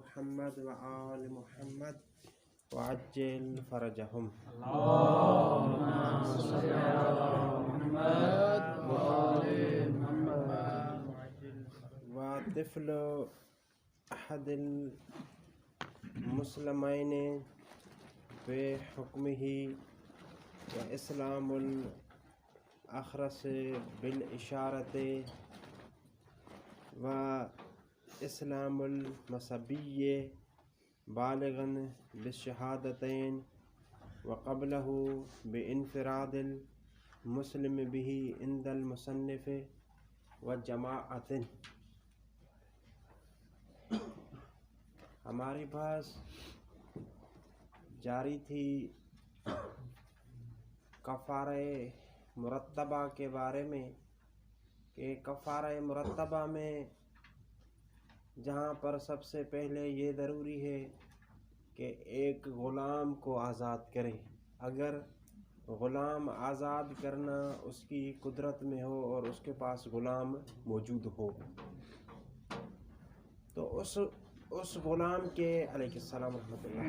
محمد وآل محمد وعجل فرجهم. اللهم صل على محمد وآل محمد. وطفل أحد المسلمين بحكمه وإسلام الأخرس بالإشارة وإسلام المصبي بالغا بالشهادتين وقبله بانفراد المسلم به عند المصنف وجماعة. ہماری بحث جاری تھی کفارہ مرتبہ کے بارے میں کہ کفارہ مرتبہ میں جہاں پر سب سے پہلے یہ ضروری ہے کہ ایک غلام کو آزاد کرے. اگر غلام آزاد کرنا اس کی قدرت میں ہو اور اس کے پاس غلام موجود ہو تو اس غلام کے علیہ السلام ورحمۃ اللہ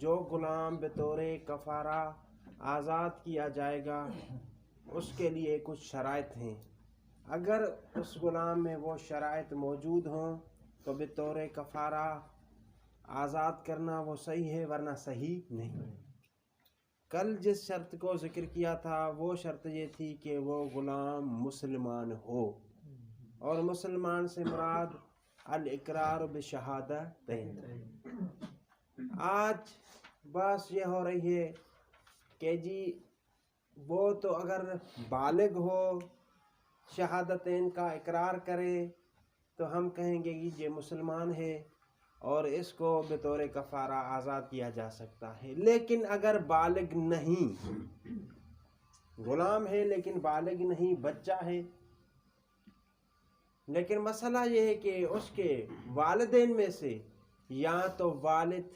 جو غلام بطور کفارہ آزاد کیا جائے گا اس کے لیے کچھ شرائط ہیں. اگر اس غلام میں وہ شرائط موجود ہوں تو بطور کفارہ آزاد کرنا وہ صحیح ہے ورنہ صحیح نہیں. کل جس شرط کو ذکر کیا تھا وہ شرط یہ تھی کہ وہ غلام مسلمان ہو اور مسلمان سے مراد الاقرار بشہادتین. آج بس یہ ہو رہی ہے کہ جی وہ تو اگر بالغ ہو شہادتین کا اقرار کرے تو ہم کہیں گے کہ یہ مسلمان ہے اور اس کو بطور کفارہ آزاد کیا جا سکتا ہے. لیکن اگر بالغ نہیں، غلام ہے لیکن بالغ نہیں، بچہ ہے، لیکن مسئلہ یہ ہے کہ اس کے والدین میں سے یا تو والد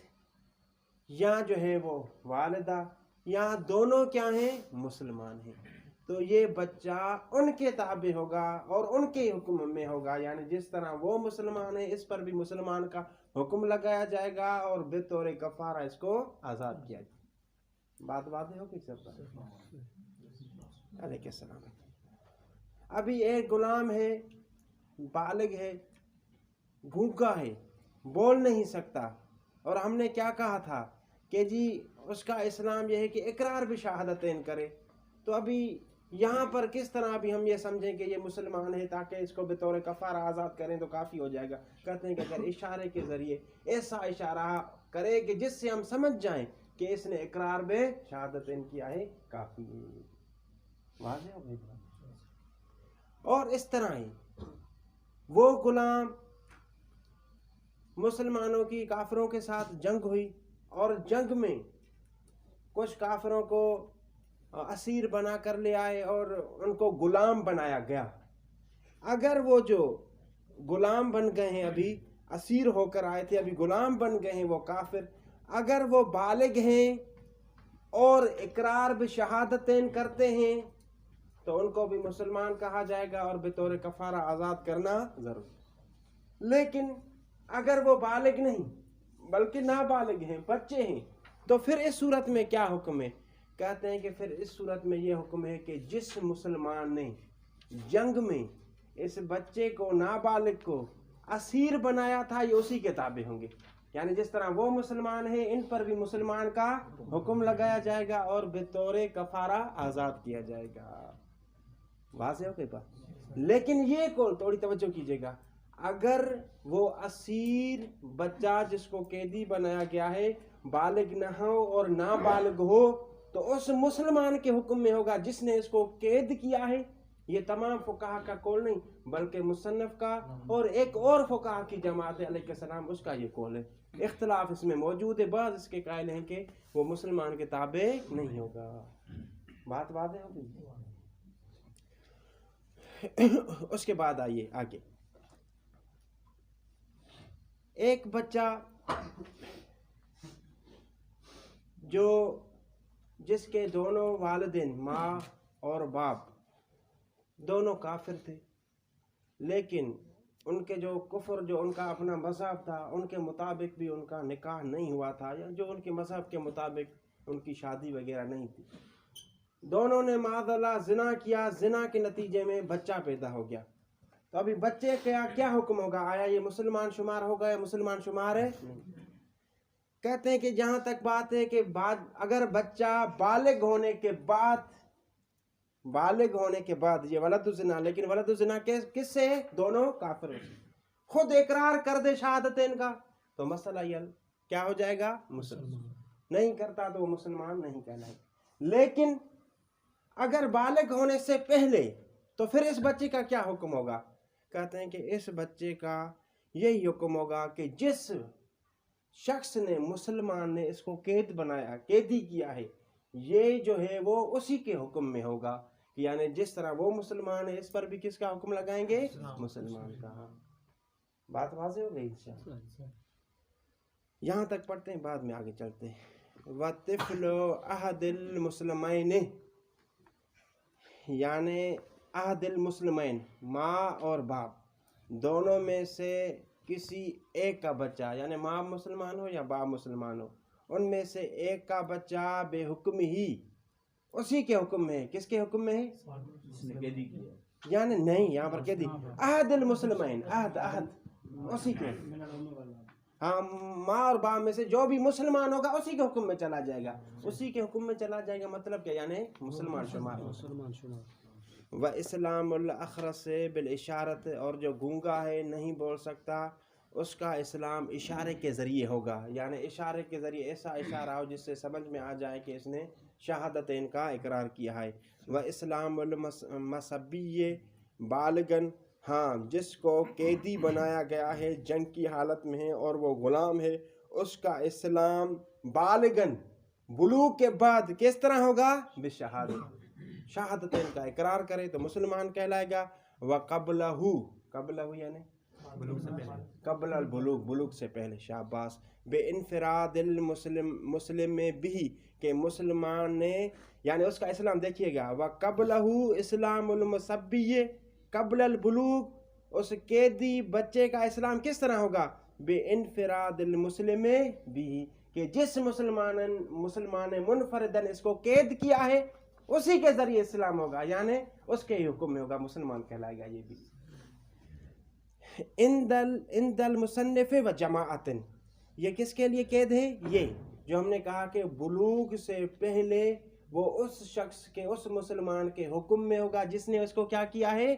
یا جو ہے وہ والدہ یا دونوں کیا ہیں؟ مسلمان ہیں. تو یہ بچہ ان کے تابع ہوگا اور ان کے حکم میں ہوگا. یعنی جس طرح وہ مسلمان ہیں اس پر بھی مسلمان کا حکم لگایا جائے گا اور بطور کفارہ اس کو آزاد کیا جائے. بات واضح ہو گئی سب پر؟ علیہ السلام. ابھی ایک غلام ہے، بالغ ہے، گونگا ہے، بول نہیں سکتا، اور ہم نے کیا کہا تھا کہ جی اس کا اسلام یہ ہے کہ اقرار بھی شہادتین کرے. تو ابھی یہاں پر کس طرح ابھی ہم یہ سمجھیں کہ یہ مسلمان ہے تاکہ اس کو بطور کفارہ آزاد کریں تو کافی ہو جائے گا؟ کہتے ہیں کہ اگر اشارے کے ذریعے ایسا اشارہ کرے کہ جس سے ہم سمجھ جائیں کہ اس نے اقرار بے شہادتین کیا ہے کافی. واضح ہو گئی. اور اس طرح ہی وہ غلام مسلمانوں کی کافروں کے ساتھ جنگ ہوئی اور جنگ میں کچھ کافروں کو اسیر بنا کر لے آئے اور ان کو غلام بنایا گیا. اگر وہ جو غلام بن گئے ہیں، ابھی اسیر ہو کر آئے تھے، ابھی غلام بن گئے ہیں وہ کافر، اگر وہ بالغ ہیں اور اقرار بشہادتین کرتے ہیں تو ان کو بھی مسلمان کہا جائے گا اور بطور کفارہ آزاد کرنا ضروری. لیکن اگر وہ بالغ نہیں بلکہ نابالغ ہیں، بچے ہیں، تو پھر اس صورت میں کیا حکم ہے؟ کہتے ہیں کہ پھر اس صورت میں یہ حکم ہے کہ جس مسلمان نے جنگ میں اس بچے کو، نابالغ کو اسیر بنایا تھا، یہ اسی کے تابع ہوں گے. یعنی جس طرح وہ مسلمان ہیں ان پر بھی مسلمان کا حکم لگایا جائے گا اور بطور کفارہ آزاد کیا جائے گا. واضح ہو گئی بات؟ لیکن یہ کون، تھوڑی توجہ کیجیے گا، اگر وہ اسیر بچہ جس کو قیدی بنایا گیا ہے بالغ نہ ہو اور نابالغ ہو تو اس مسلمان کے حکم میں ہوگا جس نے اس کو قید کیا ہے. یہ تمام فقہا کا قول نہیں بلکہ مصنف کا اور ایک اور فقہا کی جماعت علیہ السلام اس کا یہ قول ہے. اختلاف اس میں موجود ہے. بعض اس کے قائل ہیں کہ وہ مسلمان کے تابع نہیں ہوگا. بات واضح ہو گئی. اس کے بعد آئیے آگے. ایک بچہ جس کے دونوں والدین ماں اور باپ دونوں کافر تھے، لیکن ان کے جو کفر، جو ان کا اپنا مذہب تھا، ان کے مطابق بھی ان کا نکاح نہیں ہوا تھا، یا جو ان کے مذہب کے مطابق ان کی شادی وغیرہ نہیں تھی. دونوں نے معاذ اللہ زنا کیا، زنا کے نتیجے میں بچہ پیدا ہو گیا. تو ابھی بچے کا کیا حکم ہوگا؟ آیا یہ مسلمان شمار ہوگا یا مسلمان شمار ہے؟ نہیں. کہتے ہیں کہ جہاں تک بات ہے کہ اگر بچہ بالغ ہونے کے بعد یہ ولد الزنا، لیکن ولد الزنا کس سے ہے؟ دونوں کافروں سے. خود اقرار کر دے شہادتین کا تو مسئلہ یہ کیا ہو جائے گا؟ مسلمان. نہیں کرتا تو وہ مسلمان نہیں کہلائے. لیکن اگر بالغ ہونے سے پہلے، تو پھر اس بچے کا کیا حکم ہوگا؟ کہتے ہیں کہ اس بچے کا یہی حکم ہوگا کہ جس شخص نے، مسلمان نے اس کو قیدی کیا ہے، یہ جو ہے وہ اسی کے حکم میں ہوگا. یعنی جس طرح وہ مسلمان ہے، اس پر بھی کس کا حکم لگائیں گے؟ مسلمان کا. بات واضح ہو گئی انشاءاللہ. یہاں تک پڑھتے ہیں، بعد میں آگے چلتے ہیں. وَطِفْلُ أَحَدِ الْمُسْلِمَيْنِ، یعنی عہد المسلمین، ماں اور باپ دونوں میں سے کسی ایک کا بچہ، یعنی ماں مسلمان ہو یا باپ مسلمان ہو، ان میں سے ایک کا بچہ بے حکم ہی، اسی کے حکم میں ہے. کس کے حکم میں ہے؟ یعنی نہیں، یہاں پر قیدی. عہد المسلمین، عہد اسی کے. ہاں، ماں اور باپ میں سے جو بھی مسلمان ہوگا اسی کے حکم میں چلا جائے گا. اسی کے حکم میں چلا جائے گا مطلب کیا؟ یعنی مسلمان شمار. وَإِسْلَامُ الْأَخْرَسِ بِالْإِشَارَةِ، اور جو گونگا ہے، نہیں بول سکتا، اس کا اسلام اشارے کے ذریعے ہوگا. یعنی اشارے کے ذریعے ایسا اشارہ ہو جس سے سمجھ میں آ جائے کہ اس نے شہادتین کا اقرار کیا ہے. وَإِسْلَامُ الْمَصَبِّيِّ بالغاً، ہاں جس کو قیدی بنایا گیا ہے، جنگ کی حالت میں ہے اور وہ غلام ہے، اس کا اسلام بالغاً، بلوغ کے بعد کس طرح ہوگا؟ بشہادت، شہادتین کا اقرار کرے تو مسلمان کہلائے گا. وَقَبْلَهُ یعنی قبل البلوغ، بلوغ سے پہلے. شاباش. بِانْفِرَادِ المسلم بھی، کہ مسلمان نے، یعنی اس کا اسلام دیکھیے گا. وَقَبْلَهُ اسلام المصبی، قبل البلوغ، اس قیدی بچے کا اسلام کس طرح ہوگا؟ بِانْفِرَادِ المسلم بھی، کہ جس مسلمان نے منفردن اس کو قید کیا ہے، اسی کے ذریعے اسلام ہوگا، یعنی اس کے حکم میں ہوگا، مسلمان کہلائے گا. یہ بھی عند المصنف و جماعت، یہ کس کے لیے قید ہے؟ یہ جو ہم نے کہا کہ بلوغ سے پہلے وہ اس شخص کے، اس مسلمان کے حکم میں ہوگا جس نے اس کو کیا کیا ہے؟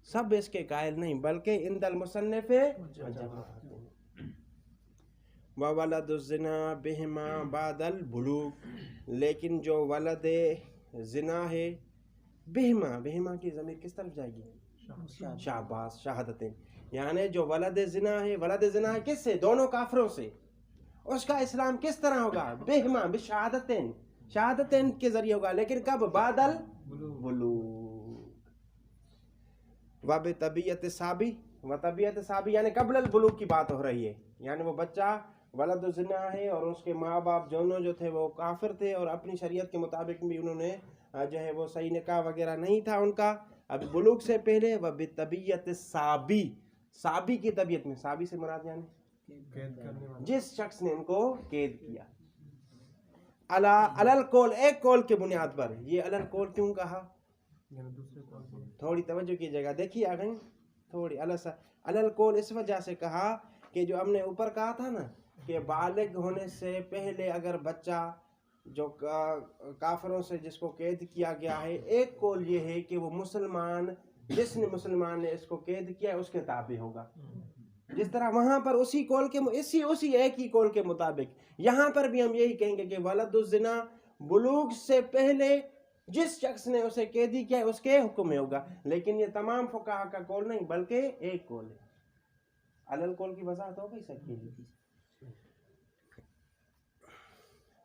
سب اس کے قائل نہیں، بلکہ عند المصنف و جماعت. وَوَلَدُ الزِّنَا بِهِمَا بَعْدَ الْبُلُوغ، لیکن جو ولد زنا ہے، بہما کی ضمیر کس طرف جائے گی؟ شاباش، شہادتین. یعنی جو ولد زنا ہے کس سے؟ دونوں کافروں سے. اس کا اسلام کس طرح ہوگا؟ بہما، بشہادتین، شہادتین کے ذریعے ہوگا. لیکن کب؟ بعد البلوغ. وَبِطَبِیَّتِ صابی، وَطَبِیَّتِ صابی یعنی قبل البلوغ کی بات ہو رہی ہے. یعنی وہ بچہ ولد زنا ہے اور اس کے ماں باپ دونوں جو تھے وہ کافر تھے، اور اپنی شریعت کے مطابق بھی انہوں نے جو ہے وہ صحیح نکاح وغیرہ نہیں تھا ان کا اب بلوغ سے پہلے. وَبِطَبِیَّتِ صابی، صابی کی طبیعت میں، صابی سے مراد یعنی جس شخص نے ان کو قید کیا. القول، ایک قول کے بنیاد پر. یہ القول کیوں کہا؟ تھوڑی توجہ کیجیے گا، دیکھیے آگے تھوڑی. القول اس وجہ سے کہا کہ جو ہم نے اوپر کہا تھا نا کہ بالغ ہونے سے پہلے اگر بچہ جو کافروں سے جس کو قید کیا گیا ہے، ایک قول یہ ہے کہ وہ مسلمان، جس نے مسلمان نے اس کو قید کیا ہے اس کے تابع ہوگا. جس طرح وہاں پر اسی قول کے، اسی ایک ہی قول کے مطابق یہاں پر بھی ہم یہی کہیں گے کہ ولد الزنا بلوغ سے پہلے جس شخص نے اسے قیدی کیا ہے اس کے حکم میں ہوگا. لیکن یہ تمام فقہا کا قول نہیں، بلکہ ایک قول ہے. القول کی وضاحت ہو گئی سب کے لیے.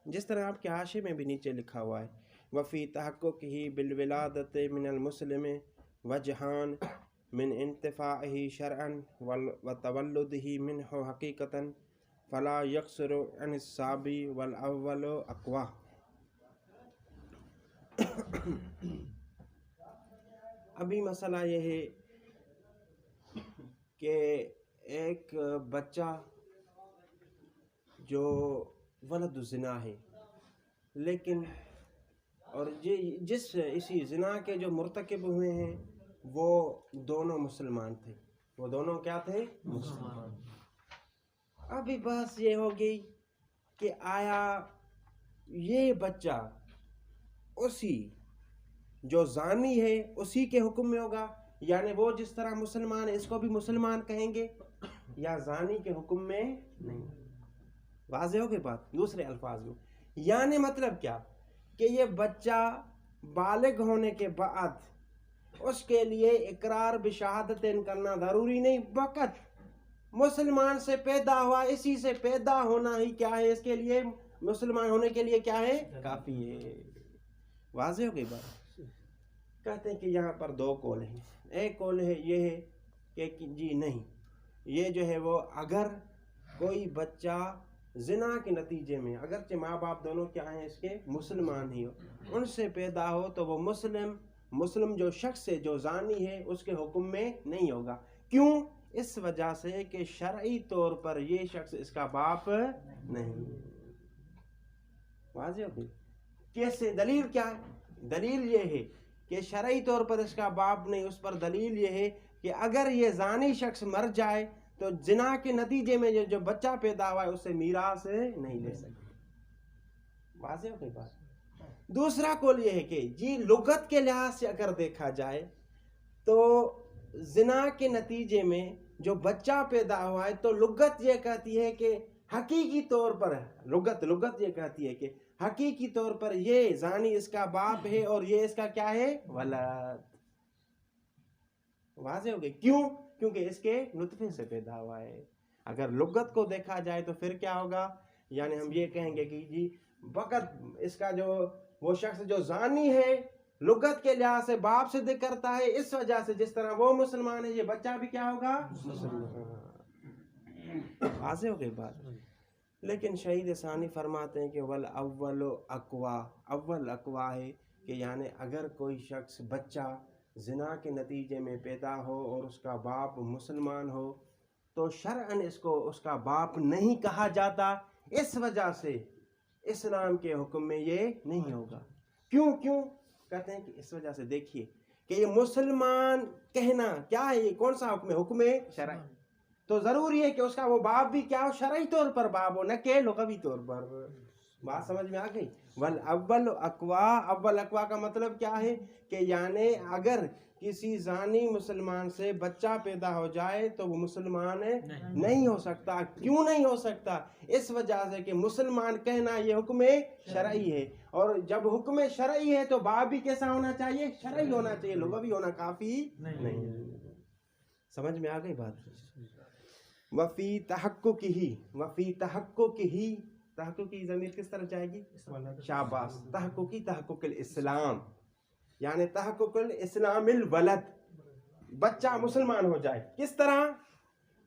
جس طرح آپ کے حاشیے میں بھی نیچے لکھا ہوا ہے وفی تحققہ بالولادت من المسلم وجہان من انتفاعہ شرعا وتولدہ منہ حقیقتا فلا یقصر عن الصابی والاول اقوا. ابھی مسئلہ یہ ہے کہ ایک بچہ جو ولد الزنا ہے، لیکن اور اسی زنا کے جو مرتکب ہوئے ہیں وہ دونوں مسلمان تھے. وہ دونوں کیا تھے؟ مسلمان. ابھی بس یہ ہوگی کہ آیا یہ بچہ اسی جو زانی ہے اسی کے حکم میں ہوگا، یعنی وہ جس طرح مسلمان ہے اس کو بھی مسلمان کہیں گے، یا زانی کے حکم میں نہیں؟ واضح ہو گئی بات دوسرے الفاظ میں. یعنی مطلب کیا کہ یہ بچہ بالغ ہونے کے بعد اس کے لیے اقرار بشہادتین کرنا ضروری نہیں، فقط مسلمان سے پیدا ہوا اسی سے پیدا ہونا ہی کیا ہے اس کے لیے، مسلمان ہونے کے لیے کیا ہے؟ کافی ہے. واضح ہو گئی بات. کہتے ہیں کہ یہاں پر دو قول ہیں. ایک قول ہے یہ ہے کہ جی نہیں، یہ جو ہے وہ اگر کوئی بچہ زنا کے نتیجے میں اگرچہ ماں باپ دونوں کیا ہیں اس کے مسلمان ہی ہو، ان سے پیدا ہو تو وہ مسلم جو شخص ہے جو زانی ہے اس کے حکم میں نہیں ہوگا. کیوں؟ اس وجہ سے کہ شرعی طور پر یہ شخص اس کا باپ نہیں. واضح ہو گئی. کیسے؟ دلیل کیا ہے؟ دلیل یہ ہے کہ شرعی طور پر اس کا باپ نہیں. اس پر دلیل یہ ہے کہ اگر یہ زانی شخص مر جائے تو زنا کے نتیجے میں جو بچہ پیدا ہوا ہے اس سے میراث نہیں لے سکتے. واضح ہو گئی بات. دوسرا قول یہ ہے کہ جی لغت کے لحاظ سے اگر دیکھا جائے تو زنا کے نتیجے میں جو بچہ پیدا ہوا ہے تو لغت یہ کہتی ہے کہ حقیقی طور پر لغت یہ کہتی ہے کہ حقیقی طور پر یہ زانی اس کا باپ ہے اور یہ اس کا کیا ہے؟ ولد. واضح ہو گئی. کیوں؟ کیونکہ اس کے نطفے سے پیدا ہوا ہے. اگر لغت کو دیکھا جائے تو پھر کیا ہوگا؟ یعنی ہم یہ کہیں گے کہ جی فقط اس کا جو وہ شخص جو زانی ہے لغت کے لحاظ سے باپ سے ذکر کرتا ہے، اس وجہ سے جس طرح وہ مسلمان ہے یہ بچہ بھی کیا ہوگا؟ مسلمان. واضح ہو گئی بات. لیکن شہید ثانی فرماتے ہیں کہ اول اقوا ہے کہ یعنی اگر کوئی شخص بچہ زنا کے نتیجے میں پیدا ہو اور اس کا باپ مسلمان ہو تو شرعاً اس کو اس کا باپ نہیں کہا جاتا. اس وجہ سے اسلام کے حکم میں یہ نہیں ہوگا. کیوں کہتے ہیں کہ اس وجہ سے دیکھیے کہ یہ مسلمان کہنا کیا ہے، یہ کون سا حکم ہے؟ حکم شرعی. تو ضروری ہے کہ اس کا وہ باپ بھی کیا ہو؟ شرعی طور پر باپ ہو، نہ کہ لغوی طور پر. بات سمجھ میں آ گئی. اول اقوا کا مطلب کیا ہے کہ یعنی اگر کسی زانی مسلمان سے بچہ پیدا ہو جائے تو وہ مسلمان نہیں ہو سکتا. کیوں نہیں ہو سکتا؟ اس وجہ سے کہ مسلمان کہنا یہ حکم شرعی ہے، اور جب حکم شرعی ہے تو باپ بھی کیسا ہونا چاہیے؟ شرعی ہونا چاہیے. لغوی ہونا کافی نہیں. سمجھ میں آ گئی بات. وفی تحققی ضمیر کس طرح جائے گی؟ شاباش. تحقق الاسلام، یعنی تحقق الاسلام الولد، بچہ مسلمان ہو جائے. کس طرح؟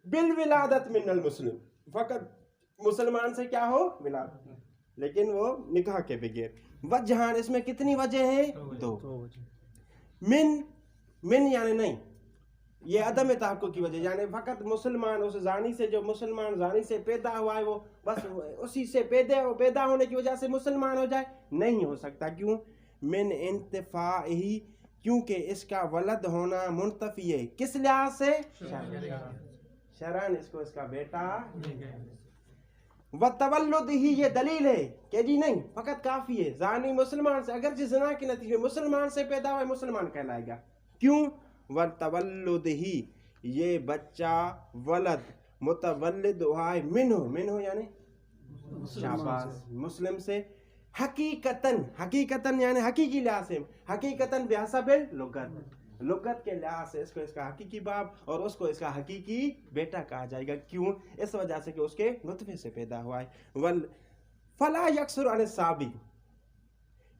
بالولادت من المسلم، فقط مسلمان سے کیا ہو؟ ولادت، لیکن وہ نکاح کے بغیر. وجہان، اس میں کتنی وجہ ہیں؟ دو. من یعنی نہیں، یہ عدم تحقق کی وجہ، یعنی فقط مسلمان اس زانی سے جو مسلمان زانی سے پیدا ہوا ہے وہ بس اسی سے پیدا ہونے کی وجہ سے مسلمان ہو جائے، نہیں ہو سکتا. کیوں؟ من انتفاعی، کیونکہ اس کا ولد ہونا منتفی ہے. کس لحاظ سے؟ شرعاً اس کو اس کا بیٹا. وتولد ہی، یہ دلیل ہے کہ جی نہیں فقط کافی ہے زانی مسلمان سے، اگر جس زنا کے نتیجے مسلمان سے پیدا ہوا ہے مسلمان کہلائے گا. کیوں؟ وتولد ہی، یہ بچہ ولد متولد ہوا ہے منہ یعنی شاباش مسلم سے. حقیقتاً یعنی حقیقی لحاظ سے، حقیقتاً بحسب لغت کے لحاظ سے اس کو اس کا حقیقی باپ اور اس کو اس کا حقیقی بیٹا کہا جائے گا. کیوں؟ اس وجہ سے کہ اس کے نطفے سے پیدا ہوا ہے. فلا یکسر عن السابق،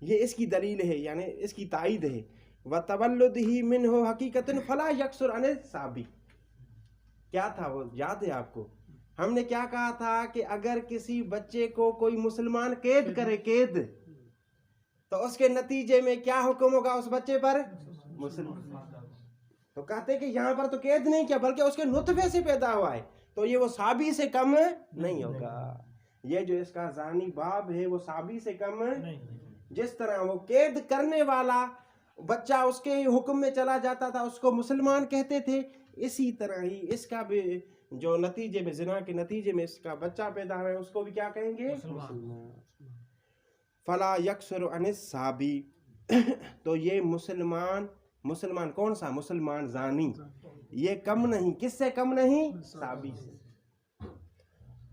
یہ اس کی دلیل ہے یعنی اس کی تائید ہے. وتولد ہی منہ حقیقتاً فلا یکسر عن السابق. کیا تھا وہ یاد ہے آپ کو؟ ہم نے کیا کہا تھا کہ اگر کسی بچے کو کوئی مسلمان قید کرے تو اس کے نتیجے میں کیا حکم ہوگا اس بچے پر؟ مسلمان. تو کہتے ہیں کہ یہاں پر تو قید نہیں کیا بلکہ اس کے نطفے سے پیدا ہوا ہے، تو یہ وہ صابی سے کم نہیں ہوگا. یہ جو اس کا زانی باب ہے وہ صابی سے کم جس طرح وہ قید کرنے والا بچہ اس کے حکم میں چلا جاتا تھا اس کو مسلمان کہتے تھے، اسی طرح ہی اس کا بھی جو نتیجے میں زنا کے نتیجے میں اس کا بچہ پیدا ہوا ہے اس کو بھی کیا کہیں گے؟ مسلمان. فلا یکسر عن الصابی تو یہ مسلمان کون سا؟ مسلمان زانی، یہ کم نہیں، کس سے کم نہیں؟ صابی سے.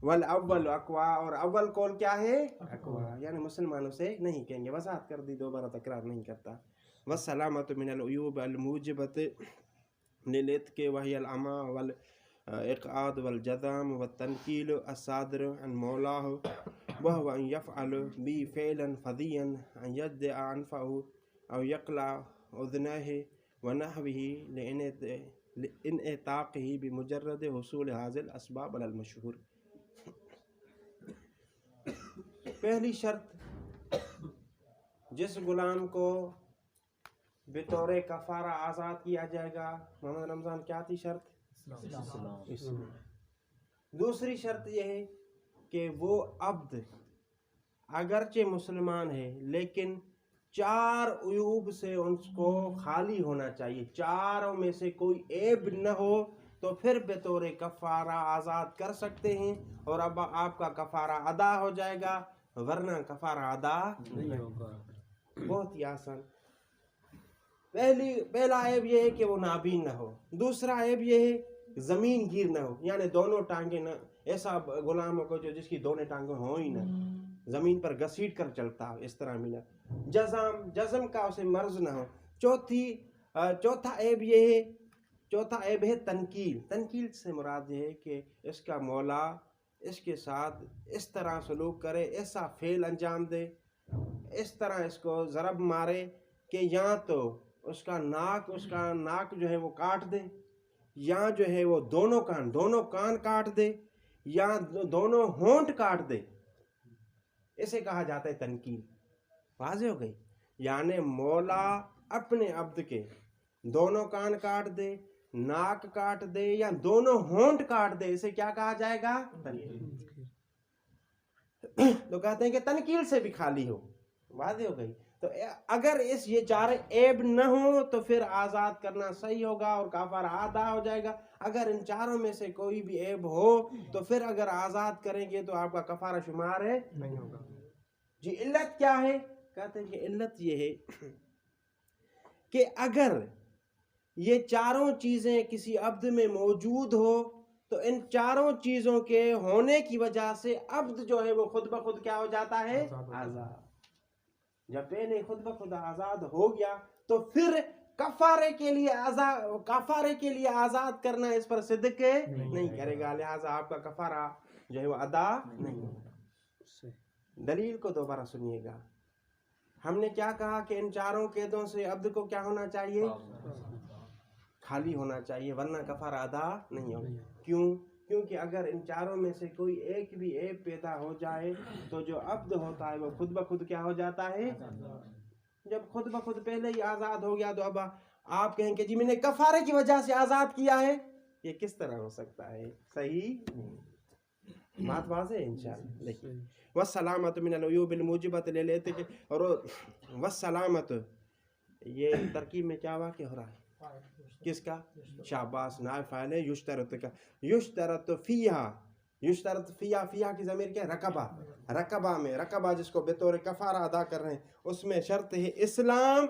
والاول اقوا اور اول قول کیا ہے؟ اقوا، یعنی مسلمانوں سے نہیں کہیں گے. وضاحت کر دی، دوبارہ تکرار نہیں کرتا. والسلامت من العیوب الموجبت للعتق وهي العمى والاقعاد والجذام والتنکیل الصادر عن مولاه وهو ان يفعل به فعلا فظيا ان يجدع انفه او يقلع اذنيه ونحوه لانعتاقه بمجرد حصول هذه الاسباب على المشهور. پہلی شرط، جس غلام کو بطور کفارہ آزاد کیا جائے گا، محمد رمضان کیا تھی شرط؟ اسلام. دوسری شرط یہ ہے کہ وہ عبد اگرچہ مسلمان ہے لیکن 4 عیوب سے ان کو خالی ہونا چاہیے، 4 میں سے کوئی عیب نہ ہو تو پھر بطور کفارہ آزاد کر سکتے ہیں اور اب آپ کا کفارہ ادا ہو جائے گا، ورنہ کفارہ ادا نہیں ہوگا. بہت ہی آسان. پہلا عیب یہ ہے کہ وہ نابین نہ ہو. دوسرا عیب یہ ہے زمین گیر نہ ہو، یعنی دونوں ٹانگیں نہ، ایسا غلام ہو جو جس کی دونوں ٹانگیں ہوں ہی نہ، زمین پر گھسیٹ کر چلتا ہو، اس طرح ملا. جزم کا اسے مرض نہ ہو. چوتھا عیب ہے تنکیل. تنکیل سے مراد یہ ہے کہ اس کا مولا اس کے ساتھ اس طرح سلوک کرے، ایسا فعل انجام دے، اس طرح اس کو ضرب مارے کہ یا تو اس کا ناک جو ہے وہ کاٹ دے، یا جو ہے وہ دونوں کان کاٹ دے، یا دونوں ہونٹ کاٹ دے. اسے کہا جاتا ہے تنکیل. واضح ہو گئی؟ یعنی مولا اپنے عبد کے دونوں کان کاٹ دے، ناک کاٹ دے یا دونوں ہونٹ کاٹ دے، اسے کیا کہا جائے گا؟ تنکیل. تو کہتے ہیں کہ تنکیل سے بھی خالی ہو. واضح ہو گئی؟ تو اگر یہ 4 عیب نہ ہو تو پھر آزاد کرنا صحیح ہوگا اور کفارہ ادا ہو جائے گا. اگر ان 4 میں سے کوئی بھی عیب ہو تو پھر اگر آزاد کریں گے تو آپ کا کفارہ شمار نہیں ہوگا. جی علت کیا ہے؟ کہتے ہیں کہ علت یہ ہے کہ اگر یہ 4 چیزیں کسی عبد میں موجود ہو تو ان 4 چیزوں کے ہونے کی وجہ سے عبد جو ہے وہ خود بخود کیا ہو جاتا ہے؟ آزاد. جب پہلے خود بخود آزاد ہو گیا تو پھر کفارے کے لیے آزاد کرنا اس پر صدق نہیں کرے گا، لہٰذا آپ کا کفارہ جو ہے وہ ادا نہیں ہوگا. دلیل کو دوبارہ سنیے گا. ہم نے کیا کہا کہ ان 4 قیدوں سے عبد کو کیا ہونا چاہیے؟ خالی ہونا چاہیے، ورنہ کفارہ ادا نہیں ہوگا. کیونکہ اگر ان 4 میں سے کوئی ایک بھی عیب پیدا ہو جائے تو جو عبد ہوتا ہے وہ خود بخود کیا ہو جاتا ہے؟ جب خود بخود پہلے ہی آزاد ہو گیا تو اب آپ کہیں کہ جی میں نے کفارے کی وجہ سے آزاد کیا ہے، یہ کس طرح ہو سکتا ہے؟ صحیح نہیں. بات واضح ہے انشاءاللہ. دیکھیں والسلامت من العیوب الموجبت للعتق، اور والسلامت یہ ترکیب میں کیا واقع ہو رہا ہے؟ کس کا؟ شاباش، نائب فاعل ہے یشترط کا. یشترط فیہا کی ضمیر کیا ہے؟ رقبہ جس کو بطور کفارہ ادا کر رہے ہیں، اس میں شرط ہے اسلام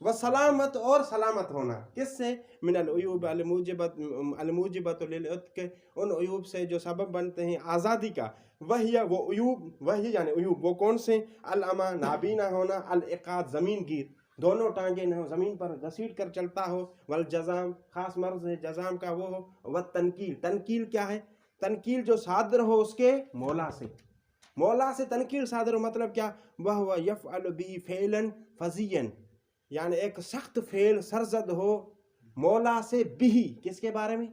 و سلامت اور سلامت ہونا. کس سے؟ من العیوب الموجبت للعتق، ان عیوب سے جو سبب بنتے ہیں آزادی کا. وہی یعنی عیوب وہ کون سے؟ العما نابینا ہونا، الاقعاد زمین گیر، دونوں ٹانگیں نہ ہو، زمین پر گھسیٹ کر چلتا ہو، والجزام خاص مرض ہے جزام کا وہ ہو، والتنکیل کیا ہے؟ تنکیل جو صادر ہو اس کے مولا سے تنکیل صادر ہو، مطلب کیا؟ وَهُوَ يَفْعَلُ بِهِ فَعْلًا فَظِيًّا، یعنی ایک سخت فعل سرزد ہو مولا سے، بھی کس کے بارے میں؟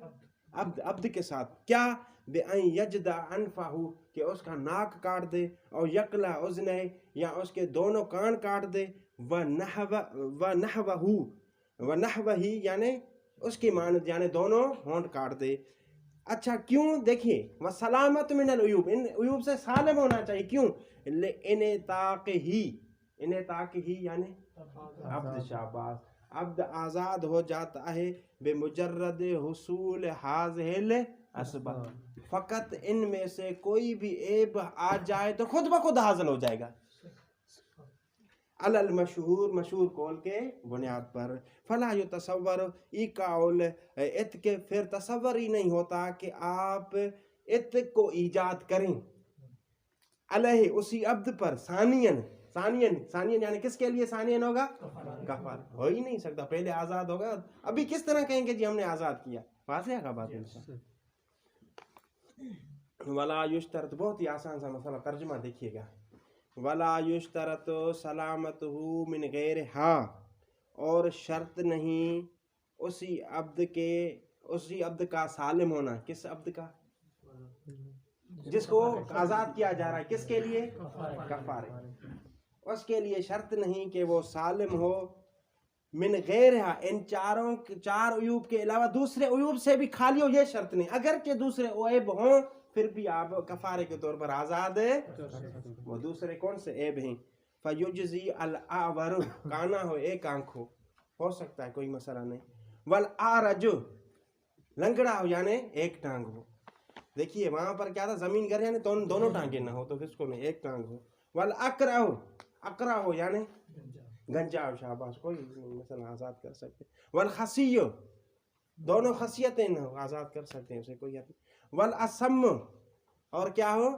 عبد کے ساتھ. کیا؟ بِأَن يَجْدَعَ أَنْفَهُ، کہ اس کا ناک کاٹ دے، اور يَقْلَعَ أُذْنَيْهِ، یا اس کے دونوں کان کاٹ دے، وَنَحْوَهُ یعنی اس کی مانند یعنی دونوں ہونٹ کاٹ دے. اچھا کیوں؟ دیکھیے وسلامت من العیوب، ان عیوب سے سالم ہونا چاہیے. کیوں؟ انطاق ہی یعنی عبد، شاباش، عبد آزاد ہو جاتا ہے بے مجرد حصول حاضل اسباب، فقط ان میں سے کوئی بھی عیب آ جائے تو خود بخود حاصل ہو جائے گا. مشہور قول کے بنیاد پر. فلا یتصور ای قول ات کے پھر تصور ہی نہیں ہوتا کہ آپ ات کو ایجاد کریں علیہ اسی عبد پر ثانین یعنی کس کے لیے ثانین ہوگا؟ کفار. ہو ہی نہیں سکتا، پہلے آزاد ہوگا. ابھی کس طرح کہیں گے جی ہم نے آزاد کیا؟ واضح کا بات ہے. ولا یشترط، بہت ہی آسان سا مسئلہ، ترجمہ دیکھیے گا. ولا یشترط سلامتہ من غیرہا، اور شرط نہیں اسی عبد کا سالم ہونا. کس عبد کا؟ جس کو آزاد کیا جا رہا ہے. کس کے لیے؟ کفارے. اس کے لیے شرط نہیں کہ وہ سالم ہو من غیرہا، ان چار عیوب کے علاوہ دوسرے عیوب سے بھی خالی ہو، یہ شرط نہیں. اگرچہ دوسرے عیب ہوں پھر بھی آپ کفارے کے طور پر آزاد ہے. وہ دوسرے کون سے عیب ہیں؟ فیجزی الاعور، کانا ہو، ایک آنکھ ہو سکتا ہے کوئی مسئلہ نہیں. والاعرج، لنگڑا ہو یعنی ایک ٹانگ ہو. دیکھیے وہاں پر کیا تھا؟ زمین گر یعنی دونوں ٹانگیں نہ ہو تو کس کو نہیں، ایک ٹانگ ہو. والاقرع ہو یعنی گنجا ہو، شاباش، کوئی مثلا آزاد کر سکتے. والخصی، دونوں خصیتیں نہ ہو، آزاد کر سکتے ہیں اسے، کوئی حد نہیں. والاسم، اور کیا ہو؟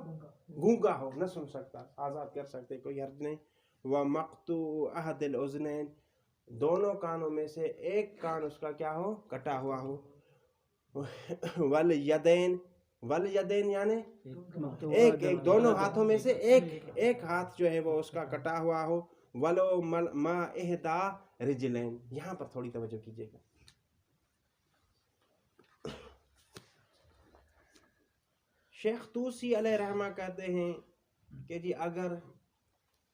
گونگا ہو، نہ سن سکتا، آزاد کر سکتے، کوئی حرج نہیں. ومقطوع احد الاذنین، دونوں کانوں میں سے ایک کان اس کا کیا ہو؟ کٹا ہوا ہو. والیدین یعنی ایک دونوں ہاتھوں میں سے ایک ہاتھ جو ہے وہ اس کا کٹا ہوا ہو. ولو ما احدا رجلین، یہاں پر تھوڑی توجہ کیجیے گا. شیخ توسی علیہ رحمہ کہتے ہیں کہ جی اگر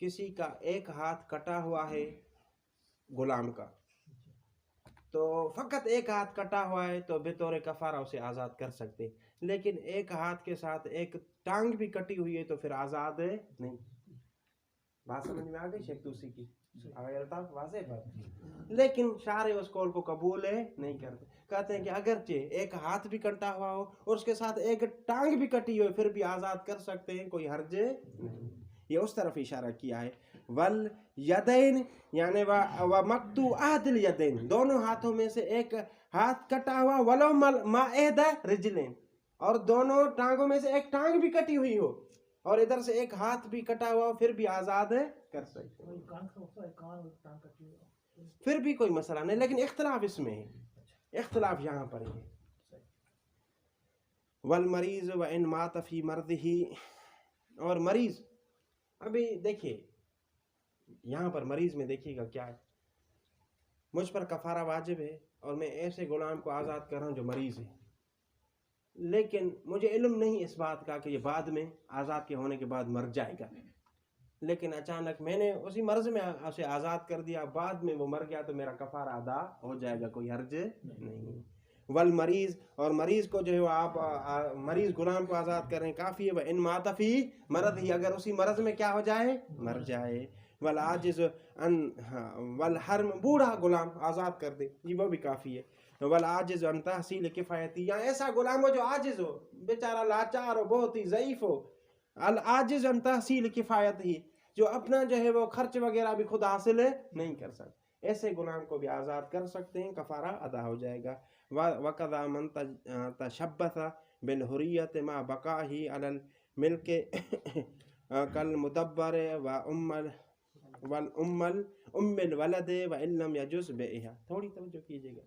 کسی کا ایک ہاتھ کٹا ہوا ہے غلام کا، تو فقط ایک ہاتھ کٹا ہوا ہے تو بطور کفارہ اسے آزاد کر سکتے. لیکن ایک ہاتھ کے ساتھ ایک ٹانگ بھی کٹی ہوئی ہے تو پھر آزاد نہیں. بات سمجھ میں آ گئی شیخ توسی کی؟ واضح بات. لیکن شارع اس قول کو قبول نہیں کرتے، کہتے ہیں کہ اگرچہ ایک ہاتھ بھی کٹا ہوا ہو اور اس کے ساتھ ایک ٹانگ بھی کٹی ہوئی پھر بھی آزاد کر سکتے ہیں، کوئی حرج نہیں. یہ اس طرف اشارہ کیا ہے. والیدین یعنی ومقطوع احد الیدین، دونوں ہاتھوں میں سے ایک ہاتھ کٹا ہوا. ولو ما احدا رجلین، اور دونوں ٹانگوں میں سے ایک ٹانگ بھی کٹی ہوئی ہو اور ادھر سے ایک ہاتھ بھی کٹا ہوا ہو پھر بھی آزاد کر سکتے، پھر بھی کوئی مسئلہ نہیں. لیکن اختلاف اس میں ہے، اختلاف یہاں پر ہے. والمریض وان مات فی مرضہ، اور مریض، ابھی دیکھیے یہاں پر مریض میں دیکھیے گا کیا ہے. مجھ پر کفارہ واجب ہے اور میں ایسے غلام کو آزاد کر رہا ہوں جو مریض ہے، لیکن مجھے علم نہیں اس بات کا کہ یہ بعد میں آزاد کے ہونے کے بعد مر جائے گا. لیکن اچانک میں نے اسی مرض میں اسے آزاد کر دیا، بعد میں وہ مر گیا تو میرا کفارہ ادا ہو جائے گا، کوئی حرج نہیں. والمریض، اور مریض کو جو ہے آپ مریض غلام کو آزاد کر رہے ہیں کافی ہے. وان مات فی مرضہ، اگر اسی مرض میں کیا ہو جائے؟ مر جائے. والعاجز والحرم، بوڑھا غلام آزاد کر دے، یہ وہ بھی کافی ہے. والعاجز عن تحصیل کفایتی، یا ایسا غلام ہو جو عاجز ہو، بیچارہ لاچار ہو، بہت ہی ضعیف ہو. العاجز عن تحصیل کفایت ہی، جو اپنا جو ہے وہ خرچ وغیرہ بھی خود حاصل نہیں کر سکتا، ایسے غلام کو بھی آزاد کر سکتے ہیں، کفارہ ادا ہو جائے گا. وقضا من تشبث بالحریت مع بقاہ علی الملک کالمدبر ام الولد وان لم یجز بیعہا. تھوڑی توجہ کیجیے گا.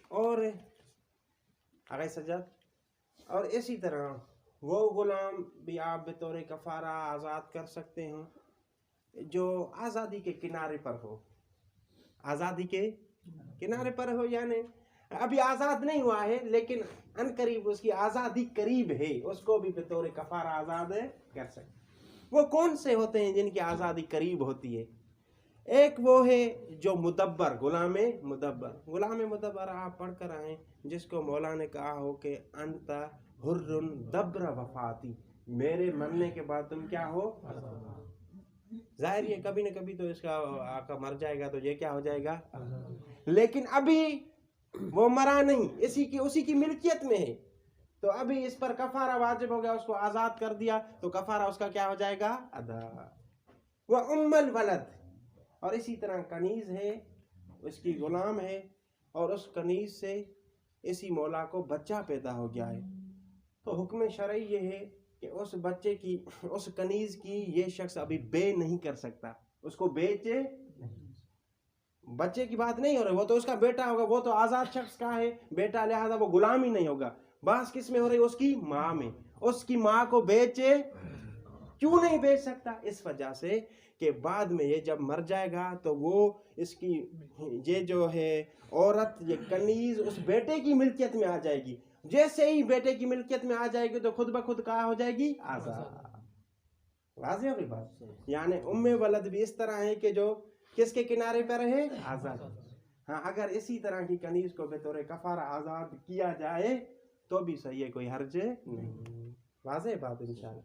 اور آگے سجاد، اور اسی طرح وہ غلام بھی آپ بطور کفارہ آزاد کر سکتے ہیں جو آزادی کے کنارے پر ہو. آزادی کے کنارے پر ہو یعنی ابھی آزاد نہیں ہوا ہے لیکن ان قریب اس کی آزادی قریب ہے، اس کو بھی بطور کفارہ آزاد کر سکتے. وہ کون سے ہوتے ہیں جن کی آزادی قریب ہوتی ہے؟ ایک وہ ہے جو مدبر، غلام مدبر آپ پڑھ کر آئیں، جس کو مولا نے کہا ہو کہ انت حر دبر وفاتی، میرے مرنے کے بعد تم کیا ہو؟ ظاہر یہ کبھی نہ کبھی تو اس کا آقا مر جائے گا تو یہ کیا ہو جائے گا، لیکن ابھی وہ مرا نہیں، اسی کی ملکیت میں ہے، تو ابھی اس پر کفارہ واجب ہو گیا، اس کو آزاد کر دیا تو کفارہ اس کا کیا ہو جائے گا، ادا۔ وہ الولد، اور اسی طرح کنیز ہے، اس کی غلام ہے، اور اس کنیز سے اسی مولا کو بچہ پیدا ہو گیا ہے، تو حکم شرعی یہ ہے کہ اس بچے کی، اس کنیز کی یہ شخص ابھی بے نہیں کر سکتا، اس کو بیچے، بچے کی بات نہیں ہو رہی، وہ تو اس کا بیٹا ہوگا، وہ تو آزاد شخص کا ہے بیٹا، لہذا وہ غلام ہی نہیں ہوگا، بات کس میں ہو رہی، اس کی ماں میں، اس کی ماں کو بیچے، کیوں نہیں بیچ سکتا؟ اس وجہ سے کہ بعد میں یہ جب مر جائے گا تو وہ اس کی یہ جو ہے عورت، یہ کنیز اس بیٹے کی ملکیت میں آ جائے گی، جیسے ہی بیٹے کی ملکیت میں آ جائے گی تو خود بخود کہاں ہو جائے گی، آزاد۔ واضح ہوگی بات؟ یعنی ولد بھی اس طرح ہے کہ جو کس کے کنارے پر ہے، آزاد۔ ہاں اگر اسی طرح کی کنیز کو بطور کفارہ آزاد کیا جائے تو بھی صحیح ہے، کوئی حرج نہیں۔ واضح بات انشاءاللہ۔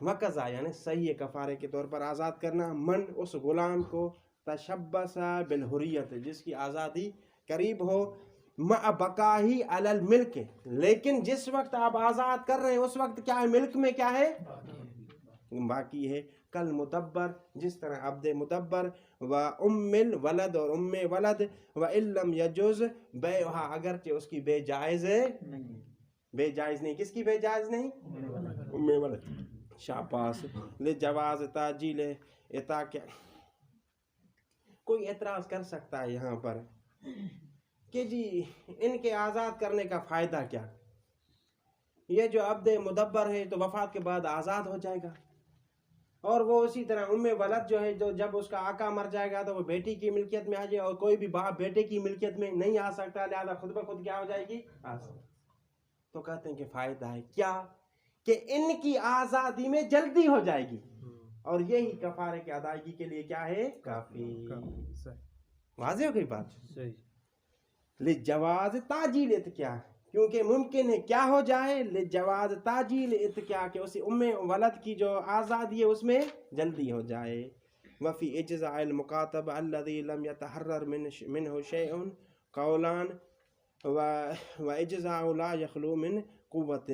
وقضا یعنی صحیح کفارے کے طور پر آزاد کرنا، من اس غلام کو تشبس بالحریت، جس کی آزادی قریب ہو، مع بقاہی علی الملک، لیکن جس وقت آپ آزاد کر رہے ہیں اس وقت کیا ہے، ملک میں کیا ہے، باقی ہے، کل مدبر، جس طرح عبد مدبر، و ام الولد، اور ام ولد، و ان لم یجوز بیعہا، اگرچہ اس کی بے جائز نہیں، کس کی بے جائز نہیں، ام ولد، شاپاس، لجواز تاجیل اتا، کیا کوئی اعتراض کر سکتا ہے یہاں پر کہ جی ان کے آزاد کرنے کا فائدہ کیا، یہ جو عبد مدبر ہے تو وفات کے بعد آزاد ہو جائے گا، اور وہ اسی طرح ام ولد جو ہے، جو جب اس کا آقا مر جائے گا تو وہ بیٹی کی ملکیت میں آ جائے، اور کوئی بھی باپ بیٹے کی ملکیت میں نہیں آ سکتا، لہذا خود بخود کیا ہو جائے گی، آزاد۔ تو کہتے ہیں کہ فائدہ ہے کیا، کہ ان کی آزادی میں جلدی ہو جائے گی، اور یہی کفارے کی ادائیگی کے لیے کیا ہے، کافی۔ واضح ہو گئی بات؟ لجواز تاجیل اتکیا، کیونکہ ممکن ہے کیا ہو جائے، لجواز تاجیل اتکیا، کہ اسی ام ولد کی جو آزادی ہے اس میں جلدی ہو جائے۔ وفی اجزاء المقاطب الذي لم يتحرر منه شيء قولان و اجزاء لا يخلو من قوت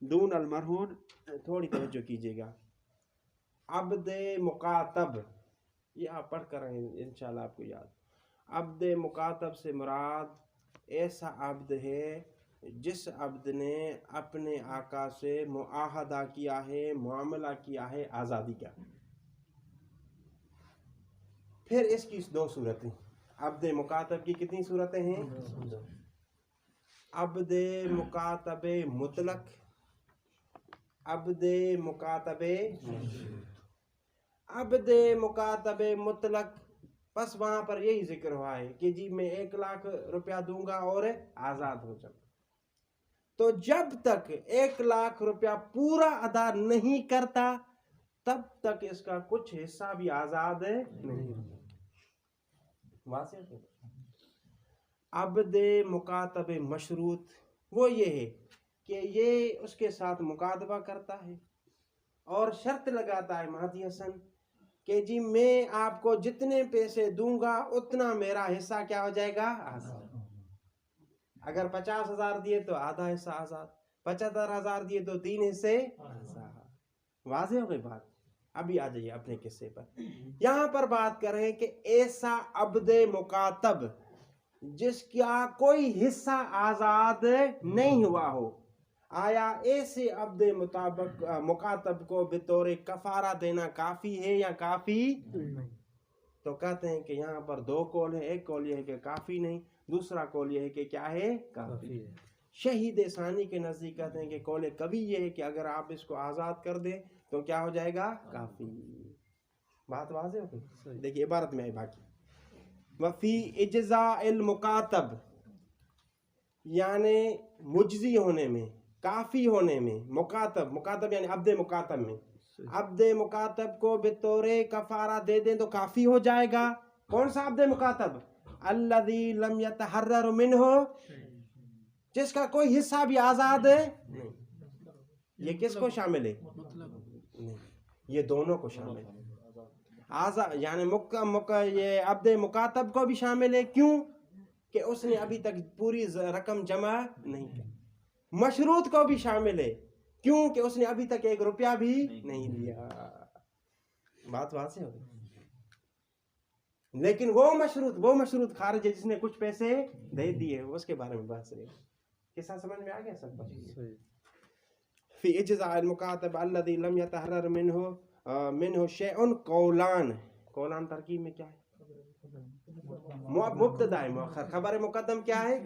دون المرہون۔ تھوڑی توجہ کیجیے گا، عبد مقاطب، یہ آپ پڑھ کر انشاءاللہ آپ کو یاد، عبد مقاطب سے مراد ایسا عبد ہے جس عبد نے اپنے آقا سے معاہدہ کیا ہے، معاملہ کیا ہے آزادی کا۔ پھر اس کی دو صورتیں، عبد مقاطب کی کتنی صورتیں ہیں، عبد مقاطب مطلق، عبد مقاطب، عبد مقاطب مطلق، بس وہاں پر یہی ذکر ہوا ہے کہ جی میں 1,00,000 روپیہ دوں گا اور آزاد ہو جاؤں، تو جب تک 1,00,000 روپیہ پورا ادا نہیں کرتا تب تک اس کا کچھ حصہ بھی آزاد نہیں ہوتا۔ واضح ہے؟ عبد مقاطب مشروط وہ یہ ہے کہ یہ اس کے ساتھ مکاتبہ کرتا ہے اور شرط لگاتا ہے مہدی حسن کہ جی میں آپ کو جتنے پیسے دوں گا اتنا میرا حصہ کیا ہو جائے گا، آزاد۔ اگر 50,000 دیے تو آدھا حصہ آزاد، 75,000 دیے تو 3 حصے آزاد۔ واضح ہو گئی بات؟ ابھی آ جائیے اپنے قصے پر، یہاں پر بات کر رہے ہیں کہ ایسا عبد مکاتب جس کا کوئی حصہ آزاد نہیں ہوا ہو، آیا ایسے عبد مکاتب کو بطور کفارہ دینا کافی ہے یا کافی نہیں؟ تو کہتے ہیں کہ یہاں پر 2 قول ہیں، ایک قول یہ ہے کہ کافی نہیں، دوسرا قول یہ ہے کہ کیا ہے، کافی ہے۔ شہید ثانی کے نزدیک کہتے ہیں کہ قول کبھی یہ ہے کہ اگر آپ اس کو آزاد کر دیں تو کیا ہو جائے گا، کافی۔ بات واضح ہو گئی؟ دیکھیے عبارت میں آئی باقی، وفی اجزاء المقاتب، یعنی مجزی ہونے میں، کافی ہونے میں، مکاتب یعنی عبد مکاتب میں، عبد مکاتب کو بطور کفارہ دے دیں تو کافی ہو جائے گا. کون سا عبد مکاتب؟ الذی لم یتحرر منہ، جس کا کوئی حصہ بھی آزاد نہیں. یہ کس کو شامل ہے؟ نہیں، یہ دونوں کو شامل ہے. آزاد یعنی یہ عبد مکاتب کو بھی شامل ہے. کیوں کہ اس نے ابھی تک پوری رقم جمع نہیں کی. مشروط کو بھی شامل ہے. کیوں کہ اس نے ابھی تک 1 روپیہ بھی نہیں لیا. بات واضح ہو گئی. لیکن وہ مشروط خارج ہے جس نے کچھ پیسے دے دیے، اس کے بارے میں بات رہی. کیسا سمجھ میں آ گیا سب کچھ؟ فی اجزاء المکاتب الذی لم یتحرر منہ شیء قولان ترکیب میں کیا ہے؟ مبتدا ہے مؤخر. خبر مقدم کیا ہے؟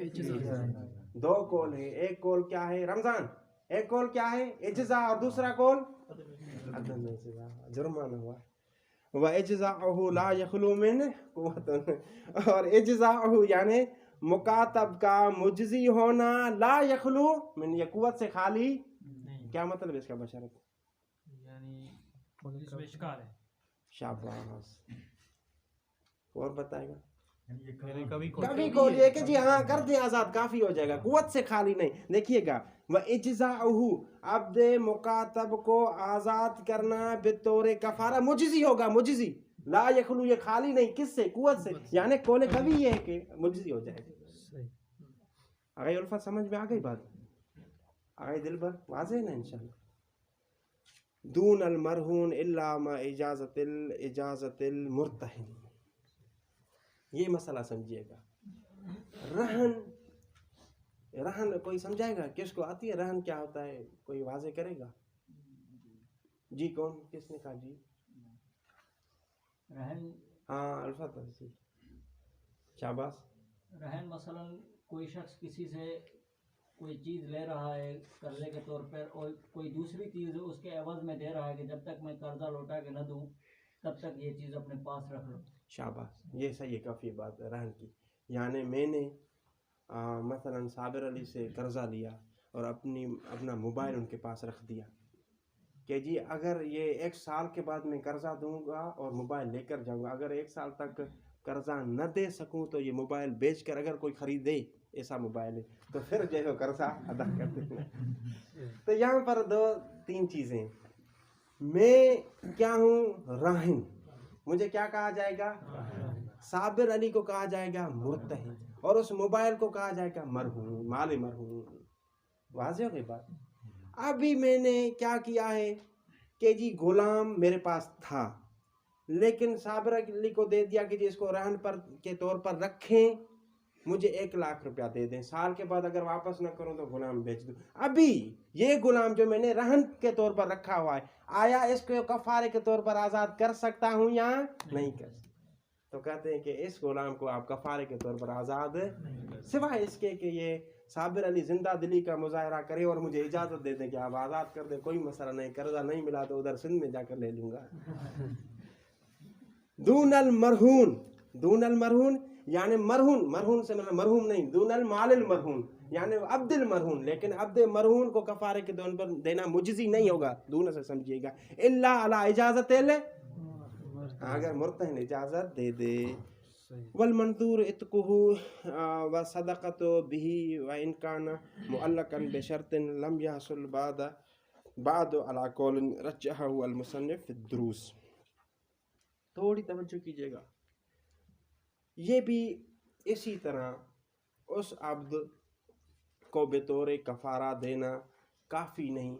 2 قول ہے. ایک قول کیا ہے رمضان؟ ایک قول کیا ہے اجزاء، اور دوسرا قول عدم اجزاء. جرمانہ ہوا. وَإِجْزَاؤُهُ لَا يَخْلُو مِنْ قُوَّةٍ، اور اجزاؤہ یعنی مکاتب کا مجزی ہونا، لا یخلو من، یہ قوت سے خالی. کیا مطلب ہے اس کا بشرط؟ یعنی اس میں اشکال ہے. شاباش. اور بتائے گا کبھی کو یہ کہ جی ہاں کر دیں آزاد، کافی ہو جائے گا، قوت سے خالی نہیں. دیکھیے گا وَإِجْزَاؤُهُ، عبد مکاتب کو آزاد کرنا بطور کفارہ مجزی ہوگا. مجزی لا یخلو، یہ خالی نہیں، کس سے؟ قوت سے. یعنی قول قوی یہ ہے کہ مجزی ہو جائے گا. آگئی الفت سمجھ میں آ گئی بات؟ آگئی دل بھر واضح ہے نا انشاءاللہ. دون المرہون الا ما اجازت المرتہن. یہ مسئلہ سمجھیے گا. رہن کوئی سمجھائے گا؟ کس کو آتی ہے رہن کیا ہوتا ہے؟ کوئی واضح کرے گا؟ جی کون؟ کس نے کہا جی؟ رہن، ہاں الفت جی شاباش. رہن مثلا کوئی شخص کسی سے کوئی چیز لے رہا ہے قرضے کے طور پر، اور کوئی دوسری چیز اس کے عوض میں دے رہا ہے کہ جب تک میں قرضہ لوٹا کے نہ دوں تب تک یہ چیز اپنے پاس رکھ لو. شاباش. یہ صحیح کافی بات ہے رہن کی. یعنی میں نے مثلا صابر علی سے قرضہ لیا اور اپنا موبائل ان کے پاس رکھ دیا کہ جی اگر یہ 1 سال کے بعد میں قرضہ دوں گا اور موبائل لے کر جاؤں گا، اگر 1 سال تک قرضہ نہ دے سکوں تو یہ موبائل بیچ کر اگر کوئی خریدے ایسا موبائل ہے تو پھر جو ہے قرضہ ادا کر دیں. تو یہاں پر 2-3 چیزیں. میں کیا ہوں؟ راہن. مجھے کیا کہا جائے گا؟ صابر علی کو کہا جائے گا مرتہن، اور اس موبائل کو کہا جائے گا مرہون، مال مرہون. واضح ہو گئی بات؟ ابھی میں نے کیا کیا ہے کہ جی غلام میرے پاس تھا، لیکن صابر علی کو دے دیا کہ جی اس کو رہن پر کے طور پر رکھیں، مجھے 1 لاکھ روپیہ دے دیں، سال کے بعد اگر واپس نہ کروں تو غلام بیچ دوں. ابھی یہ غلام جو میں نے رہن کے طور پر رکھا ہوا ہے، آیا اس کو کفارے کے طور پر آزاد کر سکتا ہوں یا نہیں کر سکتا؟ تو کہتے ہیں کہ اس غلام کو آپ کفارے کے طور پر آزاد سوائے اس کے کہ یہ صابر علی زندہ دلی کا مظاہرہ کرے اور مجھے اجازت دے دیں کہ آپ آزاد کر دیں، کوئی مسئلہ نہیں، قرضہ نہیں ملا تو ادھر سندھ میں جا کر لے لوں گا. دون المرہون یعنی مرہون سے مطلب مرہوم نہیں، دون المال المرہون یعنی عبد المرہون. لیکن عبد مرہون کو کفارے کے طور پر دینا مجزی نہیں ہوگا، دون سے سمجھیے گا. الا علی اجازت اگر مرتہن اجازت دے دے. والمنظور اتقہ وصدقت به وان كان معلقا بشرط لم يحصل بعد على قول رجحه المصنف في الدروس. تھوڑی توجہ کیجیے گا. یہ بھی اسی طرح اس عبد کو بطور کفارہ دینا کافی نہیں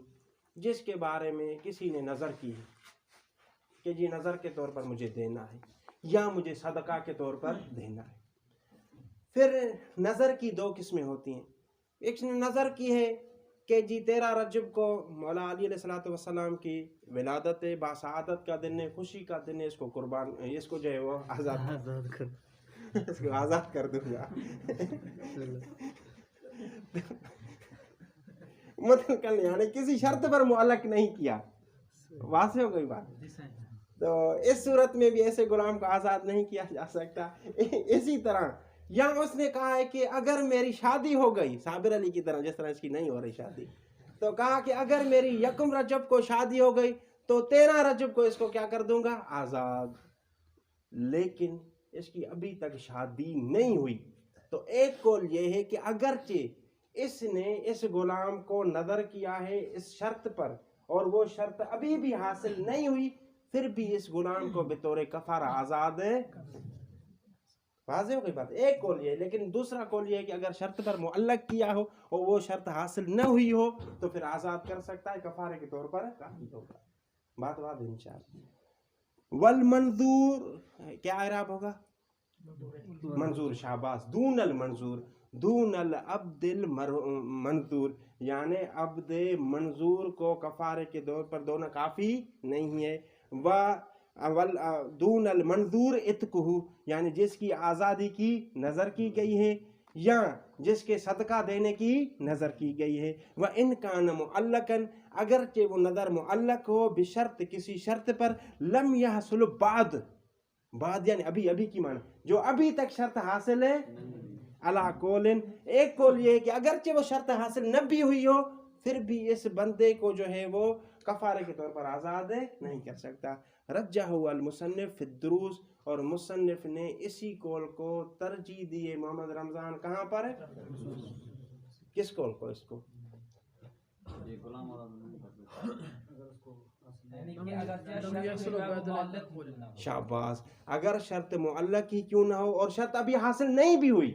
جس کے بارے میں کسی نے نظر کی کہ جی نظر کے طور پر مجھے دینا ہے یا مجھے صدقہ کے طور پر دینا ہے. پھر نظر کی 2 قسمیں ہوتی ہیں. ایک نے نظر کی ہے کہ جی 13 رجب کو مولا علی علیہ السلام کی ولادت باسعادت کا دن ہے، خوشی کا دن ہے، اس کو قربان، اس کو جو ہے وہ آزاد کر دوں گا. مطلب یعنی کسی شرط پر معلق نہیں کیا. واضح ہو گئی بات؟ تو اس صورت میں بھی ایسے غلام کو آزاد نہیں کیا جا سکتا. اسی طرح یہاں اس نے کہا ہے کہ اگر میری شادی ہو گئی، صابر علی کی طرح جس طرح اس کی نہیں ہو رہی شادی، تو کہا کہ اگر میری 1 رجب کو شادی ہو گئی تو 13 رجب کو اس کو کیا کر دوں گا؟ آزاد. لیکن اس کی ابھی تک شادی نہیں ہوئی. تو ایک قول یہ ہے کہ اگرچہ اس نے اس غلام کو نظر کیا ہے اس شرط پر اور وہ شرط ابھی بھی حاصل نہیں ہوئی، پھر بھی اس غلام کو بطور کفارہ آزاد ہے. واضح ہو گئی بات. ایک قول یہ ہے. لیکن دوسرا قول یہ ہے کہ اگر شرط پر معلق کیا ہو اور وہ شرط حاصل نہ ہوئی ہو تو پھر آزاد کر سکتا ہے کفارے کے طور پر کافی ہوگا. بات واضح انشاءاللہ. والمنظور کیا اعراب ہوگا؟ منظور. شاباش. دون المنظور، دون العبد المنظور، یعنی عبد منظور کو کفارے کے طور پر دونا کافی نہیں ہے. دون المنظور اتقہ، یعنی جس کی آزادی کی نظر کی گئی ہے یا جس کے صدقہ دینے کی نظر کی گئی ہے. وَإِنْ كَانَ مُعَلَّقًا، اگرچہ وہ نظر معلق ہو بشرط کسی شرط پر، لم يحصل بعد یعنی ابھی کی معنی جو ابھی تک شرط حاصل ہے. علا قولن، ایک قول یہ ہے کہ اگرچہ وہ شرط حاصل نہ بھی ہوئی ہو پھر بھی اس بندے کو جو ہے وہ کفارے کے طور پر آزاد نہیں کر سکتا. رجحہ المصنف فی الدروس، اور مصنف نے اسی قول کو ترجیح دی ہے. محمد رمضان کہاں پر ہے؟ کس قول کو؟ اس کو شاباش. اگر شرط معلق ہی کیوں نہ ہو اور شرط ابھی حاصل نہیں بھی ہوئی،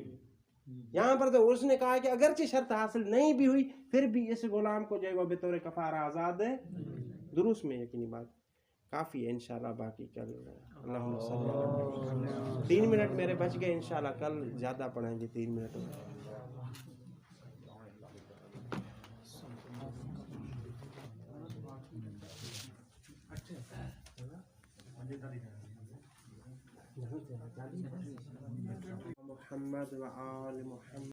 یہاں پر تو اس نے کہا کہ اگرچہ شرط حاصل نہیں بھی ہوئی پھر بھی اس غلام کو جو ہے وہ بطور کفارہ آزاد ہے. دروس میں یقینی بات کافی ہے. انشاءاللہ باقی کل اللہم صلی اللہ. 3 منٹ میرے بچ گئے. انشاءاللہ کل زیادہ پڑھیں گے 3 منٹ محمد و آل محمد.